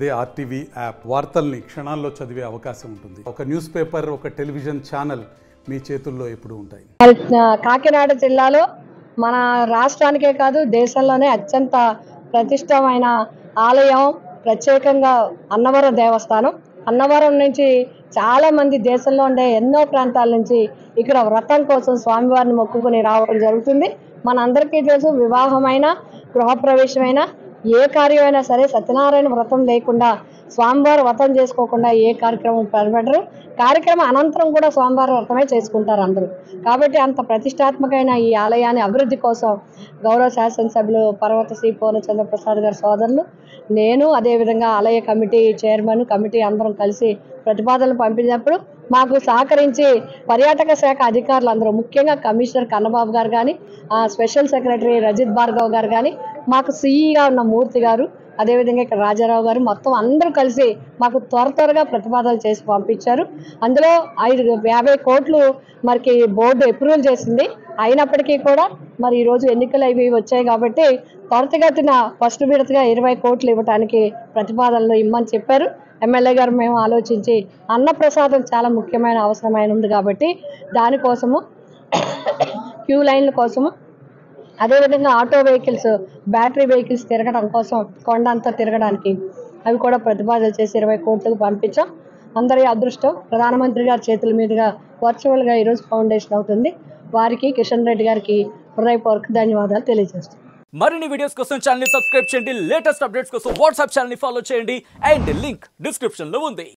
అదే RTV app వార్తల్ని క్షణాల్లో చదివే అవకాశం ఉంటుంది. ఒక న్యూస్ పేపర్, ఒక టెలివిజన్ ఛానల్ మీ చేతుల్లో ఎప్పుడూ ఉంటాయి. కాకినాడ జిల్లాలో మన రాష్ట్రానికే కాదు దేశంలోనే అత్యంత ప్రతిష్టమైన ఆలయం ప్రత్యేకంగా అన్నవరం దేవస్థానం. అన్నవరం నుంచి చాలామంది దేశంలో ఉండే ఎన్నో ప్రాంతాల నుంచి ఇక్కడ వ్రతం కోసం స్వామివారిని మొక్కుకొని రావడం జరుగుతుంది. మనందరికీ తెలుసు, వివాహమైన గృహప్రవేశమైన ఏ కార్యమైనా సరే సత్యనారాయణ వ్రతం లేకుండా స్వామివారి వ్రతం చేసుకోకుండా ఏ కార్యక్రమం పెట్టరు. కార్యక్రమం అనంతరం కూడా స్వామివారి వ్రతమే చేసుకుంటారు అందరూ. కాబట్టి అంత ప్రతిష్టాత్మకమైన ఈ ఆలయాన్ని అభివృద్ధి కోసం గౌరవ శాసనసభ్యులు పర్వత శ్రీ పూర్ణచంద్ర ప్రసాద్ గారి సోదరులు, నేను, అదేవిధంగా ఆలయ కమిటీ చైర్మన్, కమిటీ అందరం కలిసి ప్రతిపాదనలు పంపినప్పుడు మాకు సహకరించి పర్యాటక శాఖ అధికారులు అందరూ, ముఖ్యంగా కమిషనర్ కన్నబాబు గారు కానీ, స్పెషల్ సెక్రటరీ రజిత్ భార్గవ్ గారు కానీ, మాకు సిఈగా ఉన్న మూర్తి గారు, అదేవిధంగా ఇక్కడ రాజారావు గారు, మొత్తం అందరూ కలిసి మాకు త్వరగా ప్రతిపాదనలు చేసి పంపించారు. అందులో 50 కోట్లు మనకి బోర్డు అప్రూవల్ చేసింది. అయినప్పటికీ కూడా మరి ఈరోజు ఎన్నికలు అవి వచ్చాయి కాబట్టి త్వరితగతిన ఫస్ట్ విడతగా 20 కోట్లు ఇవ్వడానికి ప్రతిపాదనలు ఇమ్మని చెప్పారు. ఎమ్మెల్యే గారు మేము ఆలోచించి అన్నప్రసాదం చాలా ముఖ్యమైన అవసరమైన ఉంది కాబట్టి దానికోసము క్యూ లైన్ల కోసము, అదేవిధంగా ఆటో వెహికల్స్, బ్యాటరీ వెహికల్స్ తిరగడం కోసం కొండంతా తిరగడానికి అవి కూడా ప్రతిపాదన చేసి 20 కోట్లకు పంపించాం. అందరి అదృష్టం ప్రధానమంత్రి గారి చేతుల మీదుగా వర్చువల్గా ఈరోజు ఫౌండేషన్ అవుతుంది. వారికి, కిషన్ రెడ్డి గారికి హృదయపూర్వక ధన్యవాదాలు తెలియజేస్తాం. మరిన్ని వీడియోస్ కోసం ఛానల్ ని సబ్స్క్రైబ్ చేయండి. లేటెస్ట్ అప్డేట్స్ కోసం వాట్సాప్ ఛానల్ ని ఫాలో చేయండి. అండ్ లింక్ డిస్క్రిప్షన్ లో ఉంది.